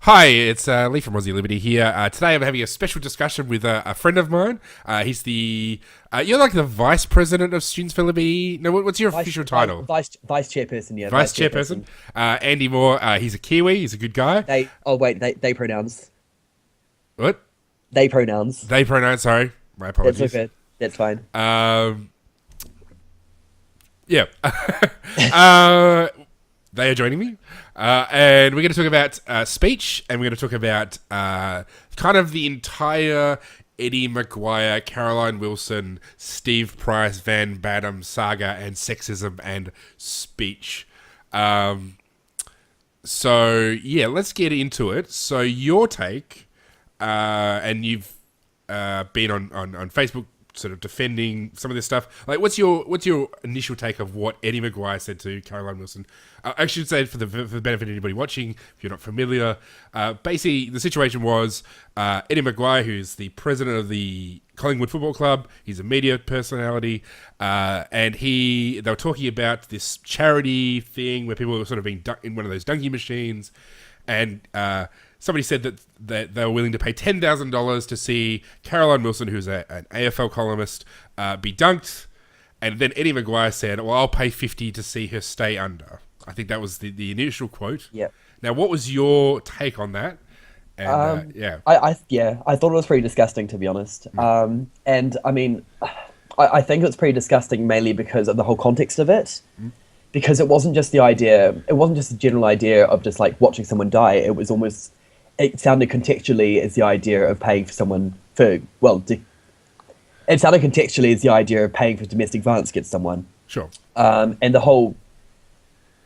Hi, it's Lee from Aussie Liberty here. Today I'm having a special discussion with a friend of mine. He's you're like the Vice President of Students for Liberty. No, what's your official title? Vice-Chairperson, yeah. Vice-Chairperson. Andie Moore, he's a Kiwi, he's a good guy. They pronouns. What? They pronouns. They pronounce, sorry. My apologies. That's okay. That's fine. Yeah. They are joining me. And we're going to talk about speech, and we're going to talk about kind of the entire Eddie McGuire-Caroline Wilson, Steve Price, Van Badham saga and sexism and speech. So, yeah, let's get into it. So your take, and you've been on Facebook sort of defending some of this stuff. Like, what's your initial take of what Eddie McGuire said to Caroline Wilson? I should say, for the benefit of anybody watching, if you're not familiar, basically the situation was Eddie McGuire, who's the president of the Collingwood Football Club, he's a media personality, and they were talking about this charity thing where people were sort of being in one of those donkey machines, and somebody said that they were willing to pay $10,000 to see Caroline Wilson, who's an AFL columnist, be dunked. And then Eddie McGuire said, well, I'll pay $50 to see her stay under. I think that was the initial quote. Yep. Now, what was your take on that? And, I thought it was pretty disgusting, to be honest. And I mean, I think it's pretty disgusting mainly because of the whole context of it. Because it wasn't just the general idea of just like watching someone die. It sounded contextually as the idea of paying for someone it sounded contextually as the idea of paying for domestic violence against someone. Sure. And the whole,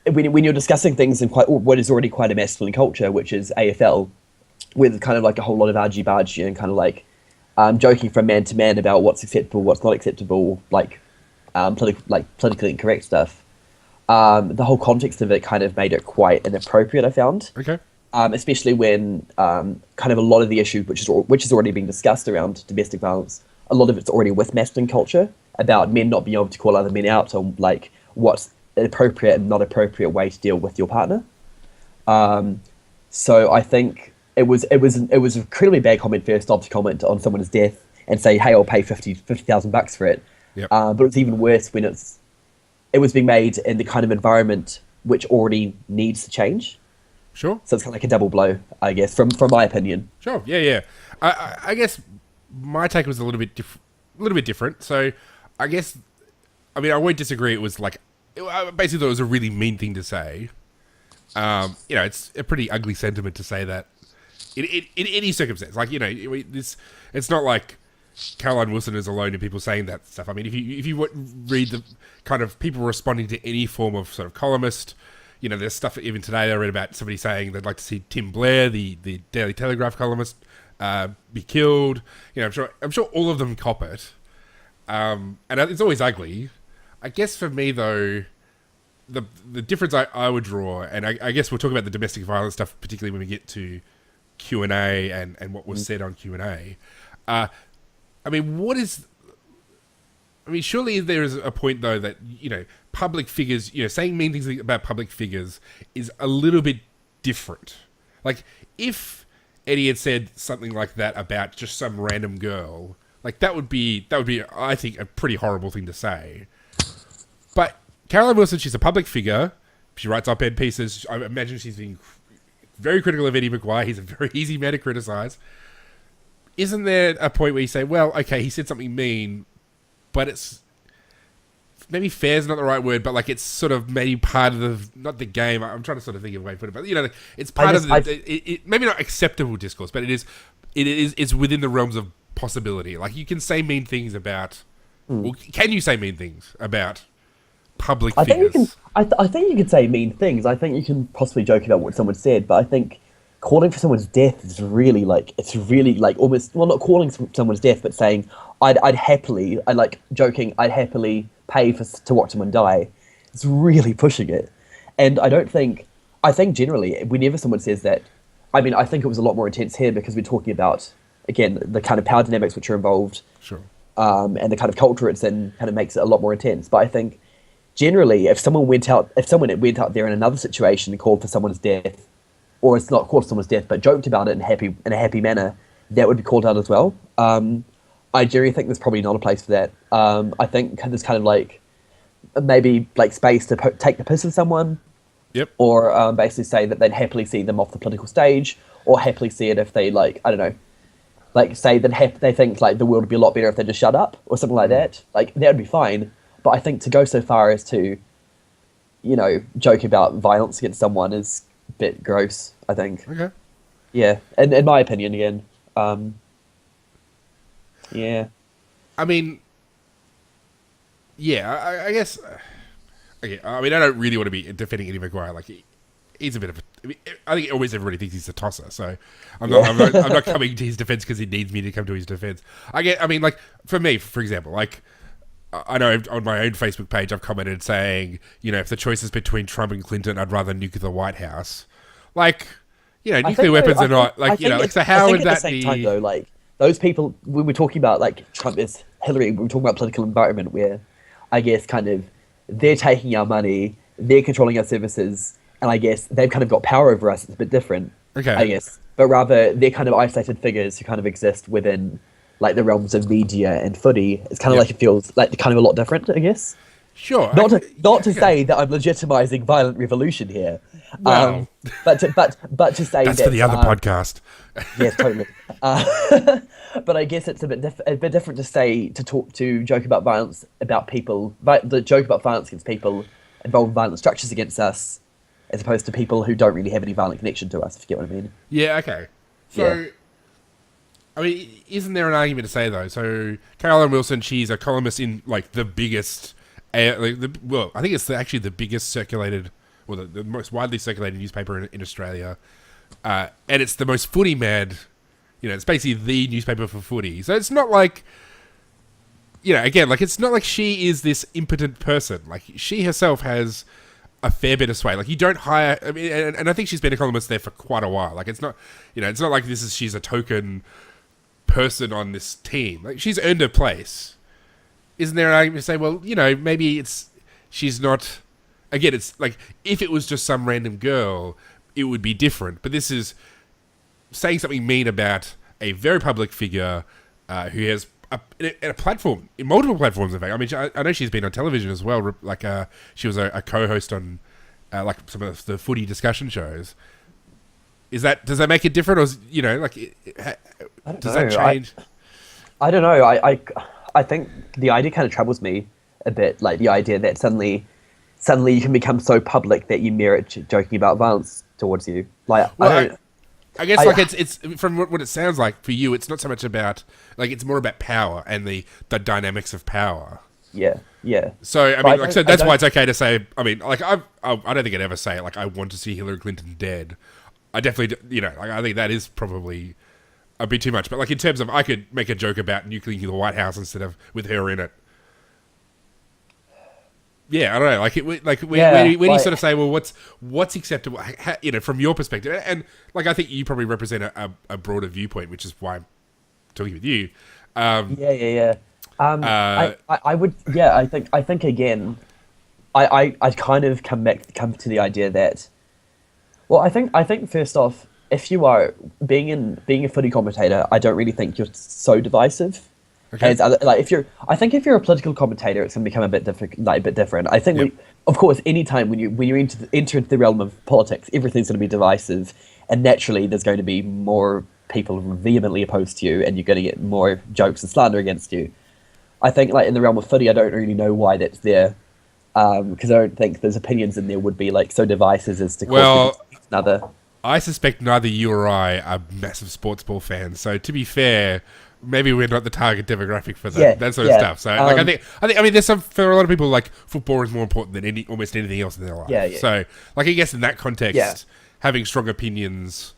when you're discussing things in what is already quite a masculine culture, which is AFL, with kind of like a whole lot of argy-bargy and kind of like joking from man to man about what's acceptable, what's not acceptable, politically incorrect stuff. The whole context of it kind of made it quite inappropriate, I found. Okay. Especially when kind of a lot of the issue, which is already being discussed around domestic violence, a lot of it's already with masculine culture about men not being able to call other men out on like what's an appropriate and not appropriate way to deal with your partner. So I think it was an incredibly bad comment first off to comment on someone's death and say, hey, I'll pay $50,000 for it. Yep. But it's even worse when it was being made in the kind of environment which already needs to change. Sure. So it's kind of like a double blow, I guess, from my opinion. Sure. Yeah. I guess my take was a little bit different. So I guess, I mean, I won't disagree. It was like, I basically thought it was a really mean thing to say. It's a pretty ugly sentiment to say that in any circumstance. Like, it's not like Caroline Wilson is alone in people saying that stuff. I mean, if you read the kind of people responding to any form of sort of columnist, there's stuff even today I read about somebody saying they'd like to see Tim Blair, the Daily Telegraph columnist, be killed. I'm sure all of them cop it. And it's always ugly. I guess for me though, the difference I would draw, and I guess we'll talk about the domestic violence stuff, particularly when we get to Q&A and what was said on Q&A. Surely there is a point, though, that, public figures, saying mean things about public figures is a little bit different. Like, if Eddie had said something like that about just some random girl, like, that would be, I think, a pretty horrible thing to say. But Caroline Wilson, she's a public figure. She writes op-ed pieces. I imagine she's being very critical of Eddie McGuire. He's a very easy man to criticize. Isn't there a point where you say, well, okay, he said something mean, but it's maybe fair is not the right word, but like it's sort of maybe part of not the game. I'm trying to sort of think of a way to put it, but it's part of maybe not acceptable discourse, but it's within the realms of possibility. Like you can say mean things about, well, can you say mean things about public figures? I think you can say mean things. I think you can possibly joke about what someone said, but I think calling for someone's death is really almost, well, not calling someone's death, but saying I'd happily pay to watch someone die. It's really pushing it. And I think generally, whenever someone says that, I mean, I think it was a lot more intense here because we're talking about, again, the kind of power dynamics which are involved. Sure. And the kind of culture it's in kind of makes it a lot more intense. But I think generally, if someone went out there in another situation and called for someone's death, or it's not caused someone's death, but joked about it in a happy manner, that would be called out as well. I generally think there's probably not a place for that. I think there's kind of like maybe like space to take the piss of someone, or basically say that they'd happily see them off the political stage, or happily see it if they like, I don't know, like say that they think like the world would be a lot better if they just shut up or something like that. Like that would be fine. But I think to go so far as to, you know, joke about violence against someone is a bit gross, I think. Okay. Yeah, in my opinion, again. Yeah. I mean, yeah, I guess. Okay, I mean, I don't really want to be defending Eddie McGuire. Like, he's a bit of a. I mean, I think always everybody thinks he's a tosser, so I'm not coming to his defense because he needs me to come to his defense. I mean, like for me, for example, like I know on my own Facebook page I've commented saying, you know, if the choice is between Trump and Clinton, I'd rather nuke the White House. Like, you know, nuclear weapons are not like, you know, like so how would that be? At the same time, though, like those people, when we're talking about like Trump is Hillary, we're talking about political environment where I guess kind of they're taking our money, they're controlling our services, and I guess they've kind of got power over us. It's a bit different, okay, I guess. But rather, they're kind of isolated figures who kind of exist within like the realms of media and footy. It's kind of like it feels like kind of a lot different, I guess. Sure. Not to say that I'm legitimizing violent revolution here. Well, but to say that's for the other podcast. Yes, totally. But I guess it's a bit different to say to joke about violence about people, the joke about violence against people involving violent structures against us, as opposed to people who don't really have any violent connection to us. If you get what I mean. Yeah. Okay. So, I mean, isn't there an argument to say though? So, Caroline Wilson, she's a columnist in like the biggest, I think it's actually the biggest circulated, or the most widely circulated newspaper in Australia, and it's the most footy mad. You know, it's basically the newspaper for footy. So it's not like, you know, again, like it's not like she is this impotent person. Like she herself has a fair bit of sway. Like you don't hire, I mean, and I think she's been a columnist there for quite a while. Like it's not, you know, it's not like she's a token person on this team. Like she's earned her place. Isn't there an argument to say, well, you know, maybe she's not, again, it's like if it was just some random girl, it would be different. But this is saying something mean about a very public figure who has a platform, in multiple platforms, in fact. I mean, I know she's been on television as well. Like, she was a co-host on like some of the footy discussion shows. Does that make it different, or you know, like, does that change? I don't know. I think the idea kind of troubles me a bit. Like the idea that suddenly you can become so public that you merit joking about violence towards you. Like, well, I guess like it's from what it sounds like for you, it's not so much about like it's more about power and the dynamics of power. Yeah. So I mean, like, so that's why it's okay to say. I mean, like I don't think I'd ever say it. Like I want to see Hillary Clinton dead. I definitely, you know, like I think that is probably a bit too much. But like in terms of, I could make a joke about nuclearing the White House instead of with her in it. Yeah, I don't know. When you sort of say, well, what's acceptable, you know, from your perspective, and like I think you probably represent a broader viewpoint, which is why I'm talking with you. I would. Yeah, I think again, I kind of come to the idea that, well, I think first off, if you are being a footy commentator, I don't really think you're so divisive. Okay. I think if you're a political commentator, it's going to become a bit different. I think of course, anytime when you enter into the realm of politics, everything's going to be divisive, and naturally, there's going to be more people vehemently opposed to you, and you're going to get more jokes and slander against you. I think, like in the realm of footy, I don't really know why that's there, because I don't think there's opinions in there would be like so divisive as to cause another. I suspect neither you or I are massive sports ball fans, so to be fair, maybe we're not the target demographic for that sort of stuff. So, like, I mean, there's some, for a lot of people, like, football is more important than almost anything else in their life. Yeah. So, like, I guess in that context, having strong opinions,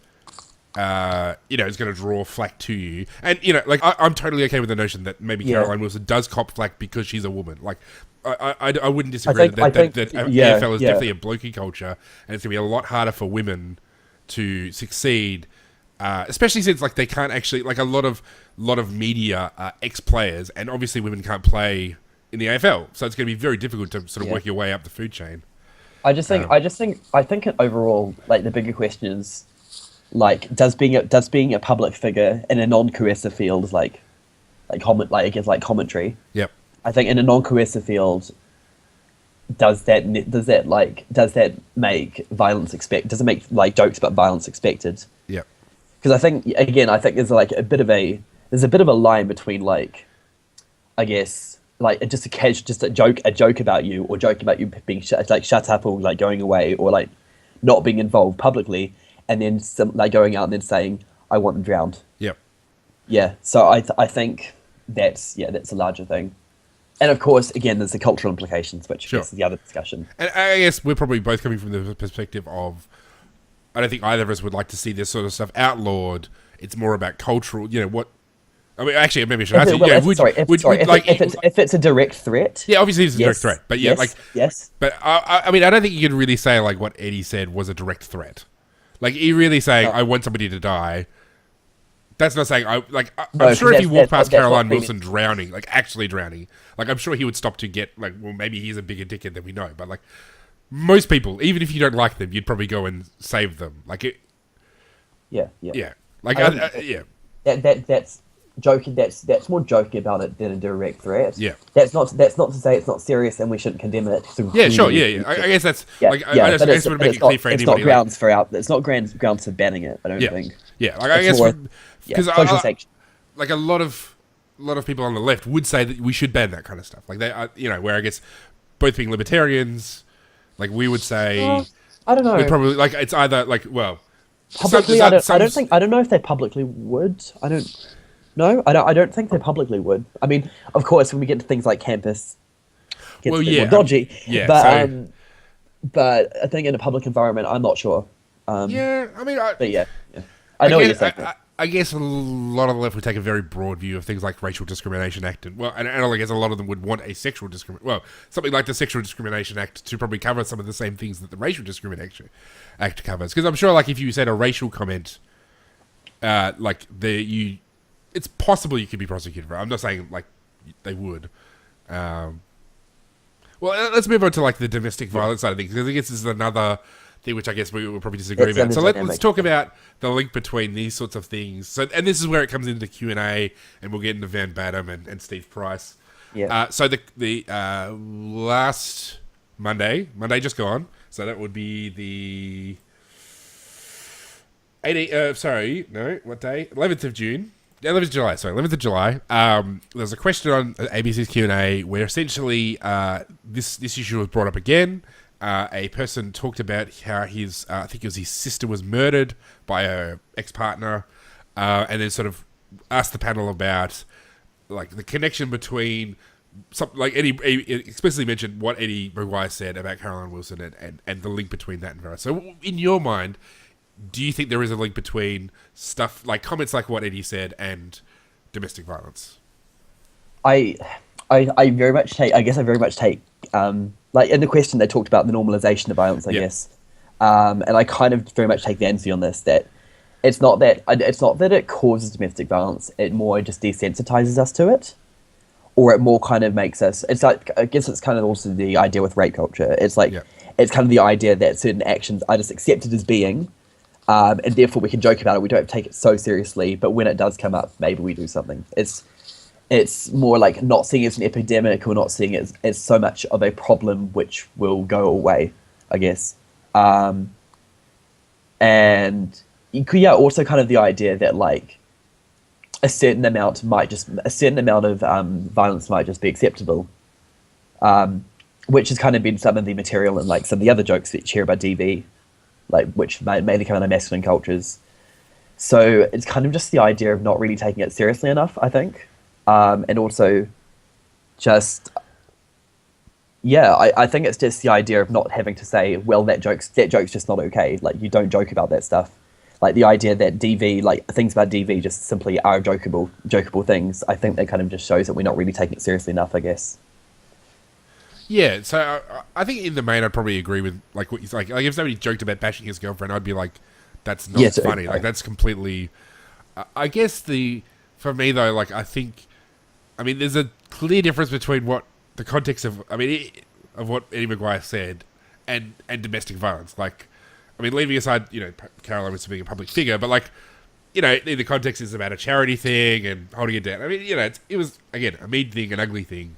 you know, is going to draw flack to you. And, you know, like, I'm totally okay with the notion that maybe Caroline Wilson does cop flack because she's a woman. Like, I wouldn't disagree that AFL is definitely a blokey culture, and it's going to be a lot harder for women to succeed. Especially since like they can't actually, like a lot of media are ex-players, and obviously women can't play in the AFL, so it's going to be very difficult to sort of work your way up the food chain. I think overall, like the bigger question is, like does being a public figure in a non-coercive field I guess like commentary. Yep. I think in a non-coercive field, does that make violence expect? Does it make like jokes about violence expected? Yep. Because I think there's like a bit of a line between like, I guess like just a joke about you, or joke about you being shut up, or like going away, or like not being involved publicly, and then like going out and then saying I want them drowned. Yep. Yeah. So I think that's a larger thing. And of course, again, there's the cultural implications, which Sure. is the other discussion. And I guess we're probably both coming from the perspective of, I don't think either of us would like to see this sort of stuff outlawed. It's more about cultural, what. I mean, actually, maybe I should ask you. If it's a direct threat. Yeah, obviously it's a direct threat, but yeah, yes. But I mean, I don't think you can really say like what Eddie said was a direct threat. Like, he really saying, "I want somebody to die." That's not saying I'm sure if he walked past Caroline Wilson drowning, like actually drowning, like I'm sure he would stop to get like, well, maybe he's a bigger dickhead than we know, but like most people, even if you don't like them, you'd probably go and save them. Like it. Yeah. Like yeah. That's joking. That's more joking about it than a direct threat. Yeah. That's not to say it's not serious and we shouldn't condemn it. Yeah, sure. Yeah. I guess that's I just want to make it clear for anybody. It's not grounds it's not grounds for banning it. I don't think. Yeah, like I guess because like a lot of people on the left would say that we should ban that kind of stuff. Like they are, where I guess both being libertarians, like we would say, I don't know. We'd probably like it's either like publicly. I don't know if they publicly would. I don't think they publicly would. I mean, of course, when we get to things like campus, it gets a bit more dodgy. Yeah, but I think in a public environment, I'm not sure. I mean, I know what you're saying. I guess a lot of the left would take a very broad view of things like Racial Discrimination Act, and I guess a lot of them would want a something like the Sexual Discrimination Act to probably cover some of the same things that the Racial Discrimination Act covers. Because I'm sure, like, if you said a racial comment, it's possible you could be prosecuted for it. I'm not saying like they would. Well, let's move on to like the domestic violence side of things, because I guess this is another thing which I guess we will probably disagree about. So let's talk about the link between these sorts of things. So, and this is where it comes into Q&A, and we'll get into Van Badham and Steve Price. Yeah. So the last Monday just gone. So that would be the what day? 11th of June. 11th of July, sorry, 11th of July. There's a question on ABC's Q&A where essentially this issue was brought up again. A person talked about how his, I think it was his sister, was murdered by her ex-partner, and then sort of asked the panel about like the connection between Eddie explicitly mentioned what Eddie McGuire said about Caroline Wilson and the link between that and Vera. So in your mind, do you think there is a link between stuff like comments like what Eddie said and domestic violence? I very much take like in the question they talked about the normalisation of violence, I guess, and I kind of very much take the Andie on this, that it's not that it causes domestic violence, it more just desensitizes us to it, or it more kind of makes us. It's like, I guess it's kind of also the idea with rape culture. It's like it's kind of the idea that certain actions are just accepted as being. And therefore we can joke about it. We don't have to take it so seriously. But when it does come up, maybe we do something. It's more like not seeing it as an epidemic, or not seeing it as so much of a problem which will go away, I guess. And also kind of the idea that like a certain amount of violence might just be acceptable, which has kind of been some of the material in like some of the other jokes that you hear about DV. Like, which mainly come out of masculine cultures. So it's kind of just the idea of not really taking it seriously enough, I think. And also just, I think it's just the idea of not having to say, well, that joke's just not okay. Like, you don't joke about that stuff. Like, the idea that DV, like, things about DV just simply are jokeable things. I think that kind of just shows that we're not really taking it seriously enough, I guess. Yeah, so I think in the main I'd probably agree with like what you like. Like if somebody joked about bashing his girlfriend, I'd be like, "That's not funny." Like that's completely. I guess for me though, like I mean, there's a clear difference between what the context of what Eddie McGuire said and domestic violence. Like, I mean, leaving aside, Caroline was being a public figure, but like, in the context is about a charity thing and holding it down. I mean, it was, again, a mean thing, an ugly thing.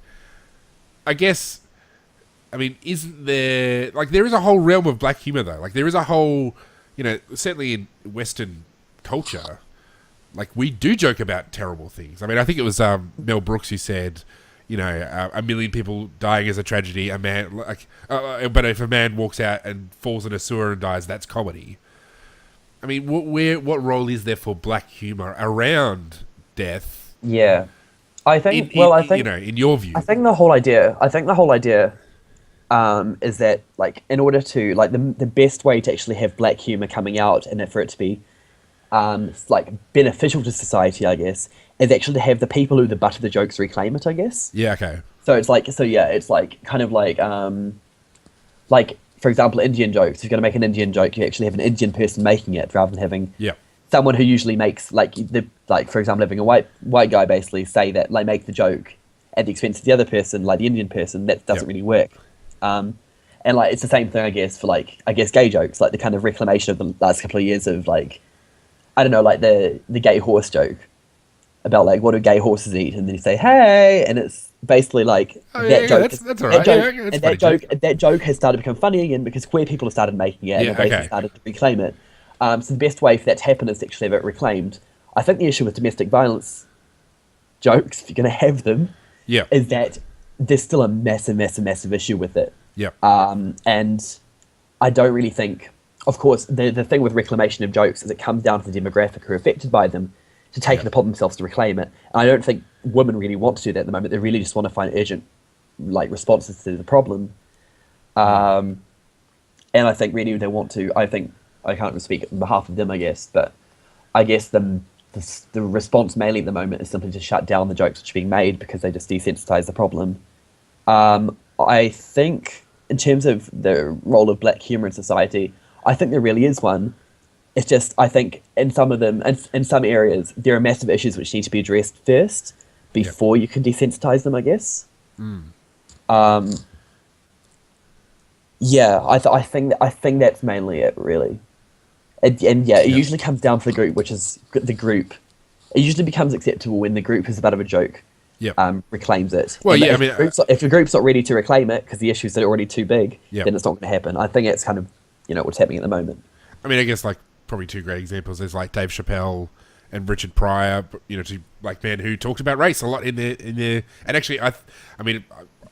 I guess, I mean, isn't there, like, there is a whole realm of black humor, though. Like, there is a whole, certainly in Western culture, like, we do joke about terrible things. I mean, I think it was Mel Brooks who said, a million people dying is a tragedy. But if a man walks out and falls in a sewer and dies, that's comedy. I mean, what role is there for black humor around death? Yeah, I think. In your view, I think the whole idea is that, like, in order to, like, the best way to actually have black humor coming out and for it to be, like, beneficial to society, I guess, is actually to have the people who are the butt of the jokes reclaim it, I guess. Yeah. Okay. So it's like, kind of like, for example, Indian jokes. If you're going to make an Indian joke, you actually have an Indian person making it rather than having someone who usually makes, like, for example, having a white guy basically say that, like, make the joke at the expense of the other person, like the Indian person. That doesn't really work. And, like, it's the same thing, I guess, for, like, gay jokes, like the kind of reclamation of the last couple of years of, like, I don't know, like the gay horse joke about, like, what do gay horses eat, and then you say hey, and it's basically like joke. That's all right. That joke has started to become funny again because queer people have started making it and they started to reclaim it. So the best way for that to happen is to actually have it reclaimed. I think the issue with domestic violence jokes, if you're going to have them, is that there's still a massive issue with it. And I don't really think, of course, the thing with reclamation of jokes is it comes down to the demographic who are affected by them to take it upon themselves to reclaim it. And I don't think women really want to do that at the moment. They really just want to find urgent, like, responses to the problem. And I think really they want to. I think I can't speak on behalf of them, I guess, but I guess the response mainly at the moment is simply to shut down the jokes which are being made because they just desensitize the problem. I think in terms of the role of black humor in society, I think there really is one. It's just, I think in some of them, in some areas, there are massive issues which need to be addressed first before you can desensitize them, I guess. I think that's mainly it, really. It usually comes down to the group, which is the group. It usually becomes acceptable when the group is a bit of a joke. Reclaims it. Well, if the group's not ready to reclaim it because the issues are already too big, then it's not going to happen. I think it's kind of, what's happening at the moment. I mean, I guess, like, probably two great examples. There's, like, Dave Chappelle and Richard Pryor, two black men who talked about race a lot in their and actually, I mean,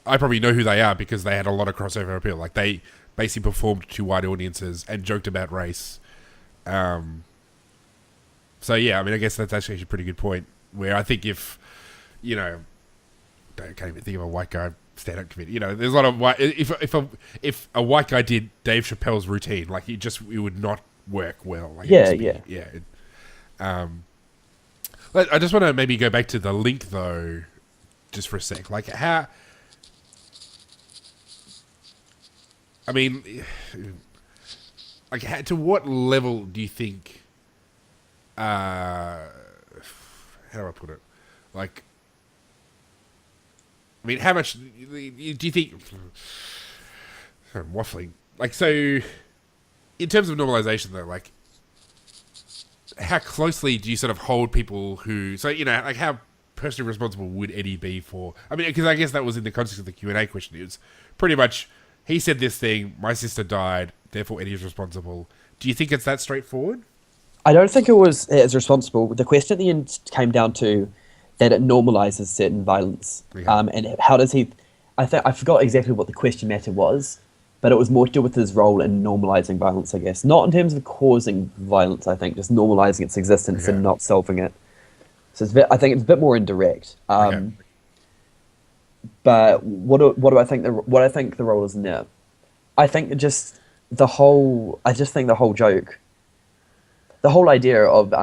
I probably know who they are because they had a lot of crossover appeal. Like, they basically performed to white audiences and joked about race. So yeah, I mean, I guess that's actually a pretty good point. Where I think if, I can't even think of a white guy stand-up comedian. There's a lot of white. If a white guy did Dave Chappelle's routine, like, it would not work well. Like, I just want to maybe go back to the link though, just for a sec. Like, how? I mean, like, to what level do you think? How do I put it? Like, I mean, how much do you think? I'm waffling. Like, so, in terms of normalization, though, like, how closely do you sort of hold people who? So, like, how personally responsible would Eddie be for? I mean, because I guess that was in the context of the Q&A question. It was pretty much, he said this thing, my sister died, therefore Eddie is responsible. Do you think it's that straightforward? I don't think it was as responsible. The question at the end came down to that it normalizes certain violence. And how does he... I forgot exactly what the question matter was, but it was more to do with his role in normalizing violence, I guess. Not in terms of causing violence, I think, just normalizing its existence and not solving it. So I think it's a bit more indirect. But what do I think the role is now? I think just the whole joke, the whole idea of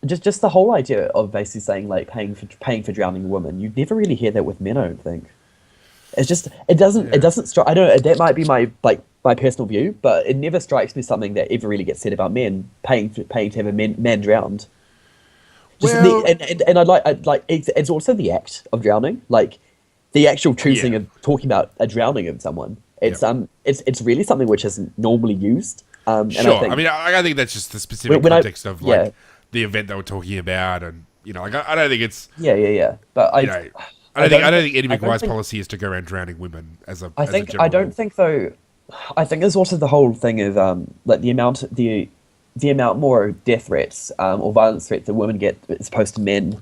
just the whole idea of basically saying, like, paying for drowning a woman. You never really hear that with men, I don't think. It doesn't strike. I don't know, that might be my personal view, but it never strikes me something that ever really gets said about men paying to have a man drowned. It's also the act of drowning, like the actual choosing of talking about a drowning of someone. It's really something which isn't normally used. And Sure. I think, I think that's just the specific when context of like yeah, the event they were talking about, and like I don't think it's yeah. But you know I I don't think Eddie I don't McGuire's think policy is to go around drowning women as a I as a think I general don't rule. think though. I think there's also the whole thing of like the amount more death threats or violence threats that women get as opposed to men.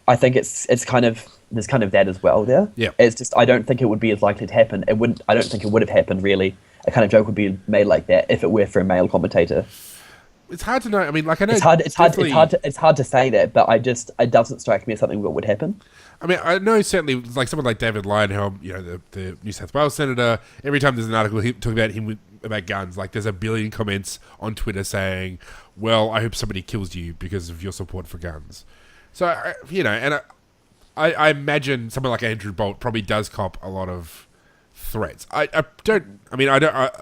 I think it's kind of there's kind of that as well there. Yeah. It's just I don't think it would be as likely to happen. It wouldn't. I don't think it would have happened really. A kind of joke would be made like that if it were for a male commentator. It's hard to know. I mean, like I know It's hard to say that, but it doesn't strike me as something that would happen. I mean, I know certainly, like someone like David Leyonhjelm, the New South Wales senator. Every time there's an article talking about him about guns, like there's a billion comments on Twitter saying, "Well, I hope somebody kills you because of your support for guns." So I imagine someone like Andrew Bolt probably does cop a lot of threats. I don't.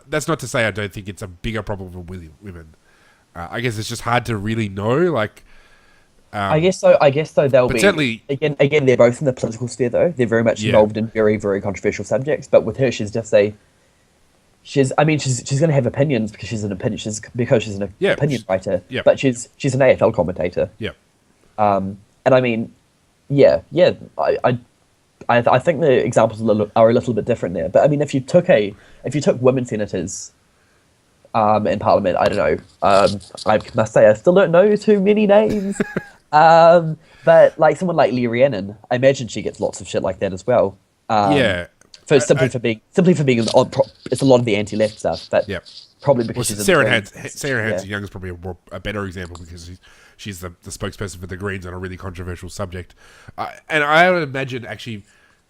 That's not to say I don't think it's a bigger problem for women. I guess it's just hard to really know. Like, I guess so. They'll but be certainly again. They're both in the political sphere, though. They're very much involved in very, very controversial subjects. But with her, she's going to have opinions because she's an opinion writer. Yeah. But she's an AFL commentator. Yeah. And I mean, yeah. I think the examples are a little bit different there. But I mean, if you took women senators in Parliament, I don't know. I must say I still don't know too many names. But like someone like Leah Rhiannon, I imagine she gets lots of shit like that as well. Simply for being it's a lot of the anti-left stuff, but probably because Sarah Hanson Young is probably a better example because she's the spokesperson for the Greens on a really controversial subject, and I would imagine actually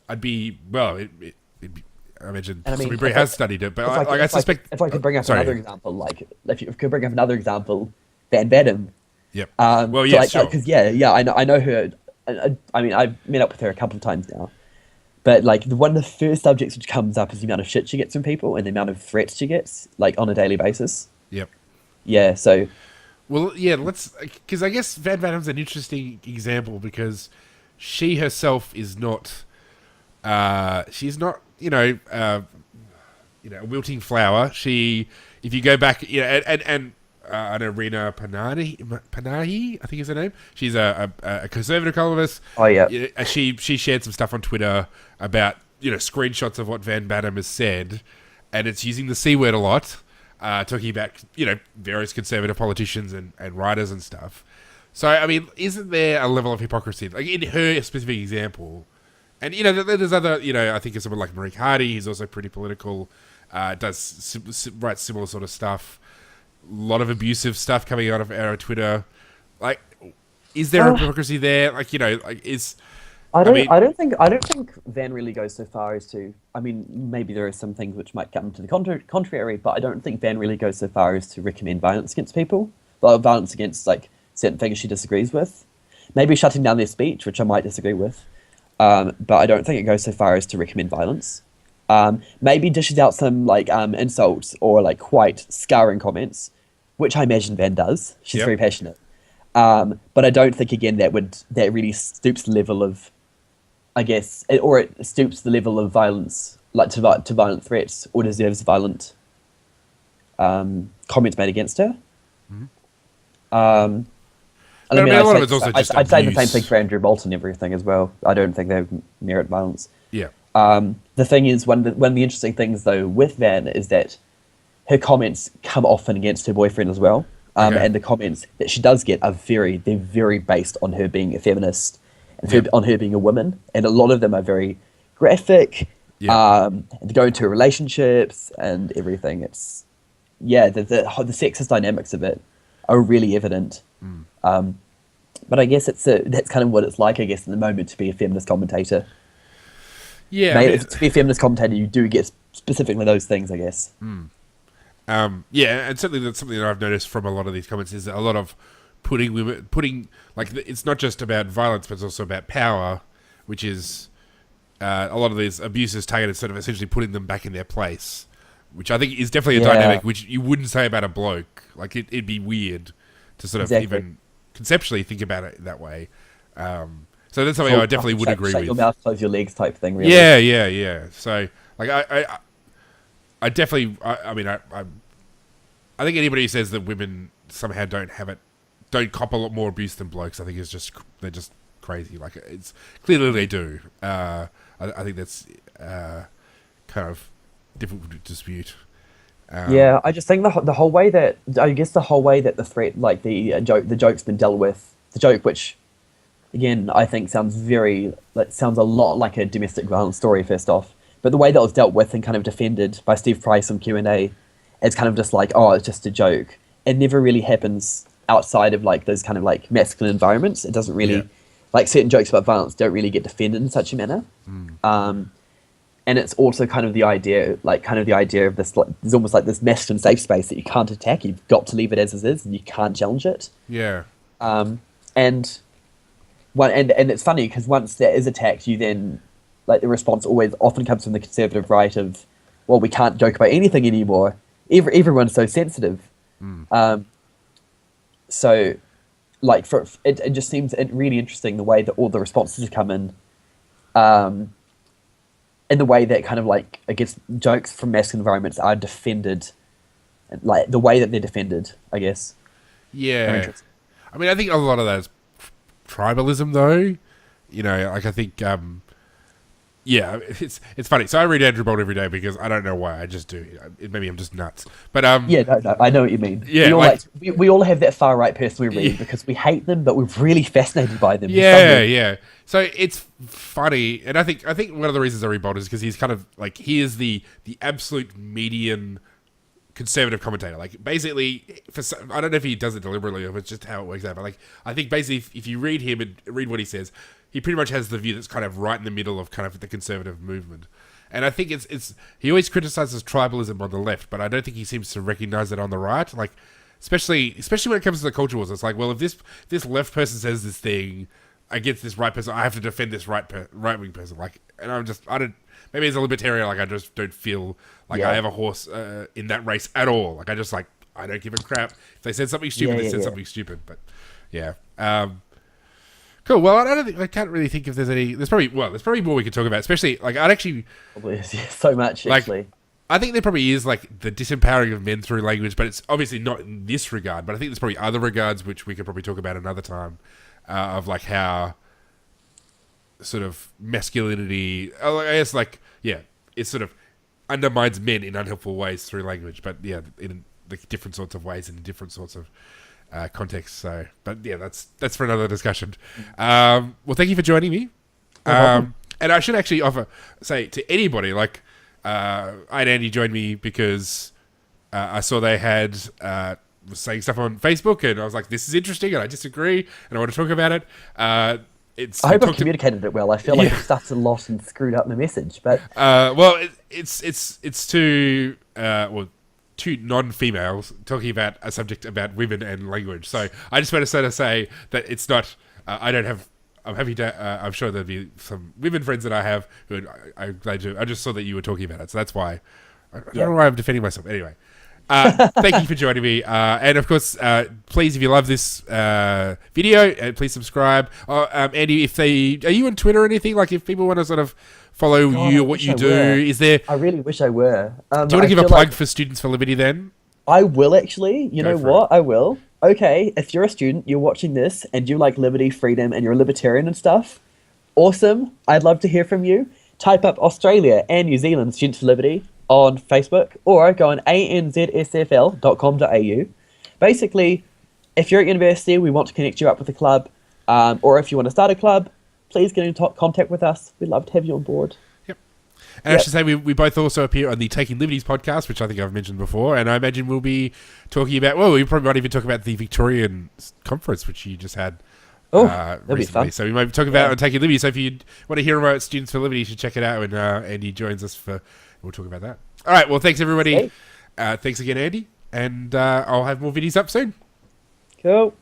I'd be it'd be. I imagine somebody probably has studied it, but I suspect... If I could bring up another example, like, if you could bring up another example, Van Badham. Yep. Sure. Because, I know her. I mean, I've met up with her a couple of times now. But, like, one of the first subjects which comes up is the amount of shit she gets from people and the amount of threats she gets, like, on a daily basis. Yep. Yeah, so... Well, yeah, because I guess Van Badham's an interesting example because she herself is not... she's not... a wilting flower. If you go back, and I know Rena Panahi, I think is her name. She's a conservative columnist. Oh yeah. She shared some stuff on Twitter about screenshots of what Van Badham has said, and it's using the C word a lot, talking about various conservative politicians and writers and stuff. So I mean, isn't there a level of hypocrisy, like in her specific example? And, there's other, I think of someone like Marique Hardy. He's also pretty political, writes similar sort of stuff. A lot of abusive stuff coming out of Twitter. Like, is there a hypocrisy there? Like, I don't think Van really goes so far as to, I mean, maybe there are some things which might come to the contrary, but I don't think Van really goes so far as to recommend violence against people. Violence against, like, certain figures she disagrees with. Maybe shutting down their speech, which I might disagree with. But I don't think it goes so far as to recommend violence. Maybe dishes out some like insults or like quite scarring comments, which I imagine Van does. She's very passionate. But I don't think again that really stoops the level of, I guess, it stoops the level of violence, like to violent threats or deserves violent comments made against her. Mm-hmm. I mean, a lot of it's also just I'd say the same thing for Andrew Bolt and everything as well. I don't think they merit violence. Yeah. The thing is, one of the interesting things though with Van is that her comments come often against her boyfriend as well. And the comments that she does get are very based on her being a feminist and on her being a woman, and a lot of them are very graphic. And go into relationships and everything. It's the sexist dynamics of it are really evident. But I guess that's kind of what it's like, I guess, in the moment to be a feminist commentator. Yeah. To be a feminist commentator, you do get specifically those things, I guess. And certainly that's something that I've noticed from a lot of these comments is a lot of putting like, it's not just about violence, but it's also about power, which is a lot of these abuses taken as sort of essentially putting them back in their place, which I think is definitely a dynamic which you wouldn't say about a bloke. Like, it'd be weird to sort of even conceptually think about it that way. So that's something I definitely would agree with. Shut your mouth, close your legs type thing, really. Yeah. So, like, I definitely, I I think anybody who says that women somehow don't cop a lot more abuse than blokes, I think they're just crazy. Like, it's clearly they do. I think that's kind of difficult to dispute. Yeah, I just think the whole way that the threat, like the joke's been dealt with, the joke, which again I think sounds a lot like a domestic violence story first off, but the way that was dealt with and kind of defended by Steve Price on Q&A, it's kind of just like, oh, it's just a joke. It never really happens outside of like those kind of like masculine environments. It doesn't really like certain jokes about violence don't really get defended in such a manner. And it's also kind of the idea of this, like, there's almost like this masculine safe space that you can't attack. You've got to leave it as it is, and you can't challenge it. Yeah. And it's funny because once that is attacked, you then, like, the response often comes from the conservative right of, well, we can't joke about anything anymore. Everyone's so sensitive. So, like, it just seems really interesting the way that all the responses come in. In the way that kind of like, I guess, jokes from masculine environments are defended, like the way that they're defended, I guess. Yeah. I mean, I think a lot of that is tribalism, though. You know, like, I think, it's funny. So I read Andrew Bolt every day because I don't know why. I just do. Maybe I'm just nuts. But no, I know what you mean. Yeah, we all have that far right person we read because we hate them, but we're really fascinated by them. Yeah. So it's funny, and I think one of the reasons I read Bolt is because he's kind of like, he is the absolute median conservative commentator. Like, basically, I don't know if he does it deliberately or if it's just how it works out, but like, I think basically if you read him and read what he says, he pretty much has the view that's kind of right in the middle of kind of the conservative movement. And I think it's he always criticizes tribalism on the left, but I don't think he seems to recognize it on the right. Like, especially when it comes to the culture wars, it's like, well, if this left person says this thing against this right person, I have to defend this right-wing person. Like, and maybe as a libertarian, like, I just don't feel like I have a horse in that race at all. Like, I don't give a crap. If they said something stupid, they said something stupid. But yeah. Cool. Well, I can't really think if there's probably more we could talk about, especially, like, probably is, so much, like, actually. I think there probably is, like, the disempowering of men through language, but it's obviously not in this regard, but I think there's probably other regards which we could probably talk about another time, of, like, how sort of masculinity, I guess, like, it sort of undermines men in unhelpful ways through language, but yeah, in the different sorts of ways and in different sorts of contexts. So, but yeah, that's for another discussion. Well, thank you for joining me. And I should actually say to anybody, like, I had Andie join me because I saw they had was saying stuff on Facebook, and I was like, this is interesting, and I disagree, and I want to talk about it. I hope I've communicated it well. I feel like I've stuffed a lot and screwed up the message, but well, it's two non-females talking about a subject about women and language. So I just want to sort of say that it's not. I'm happy to. I'm sure there'll be some women friends that I have who I'm glad to. I just saw that you were talking about it, so that's why. I don't know why I'm defending myself. Anyway, thank you for joining me, and of course, please, if you love this video, please subscribe. Andie, are you on Twitter or anything? Like, if people want to sort of follow you or what you do, is there? I really wish I were. Do you want to give a plug for Students for Liberty then? I will actually. You know what? I will. Okay, if you're a student, you're watching this, and you like liberty, freedom, and you're a libertarian and stuff, awesome. I'd love to hear from you. Type up Australia and New Zealand Students for Liberty on Facebook, or go on anzsfl.com.au. Basically, if you're at university, we want to connect you up with a club, or if you want to start a club, please get in contact with us. We'd love to have you on board. And I should say, we both also appear on the Taking Liberties podcast, which I think I've mentioned before, and I imagine we'll be talking about, we probably might even talk about the Victorian conference, which you just had that'd be fun. So we might be talking about it on Taking Liberty. So if you want to hear about Students for Liberty, you should check it out, and Andie joins us we'll talk about that. All right, well, thanks everybody. Thanks again, Andie, and I'll have more videos up soon. Cool.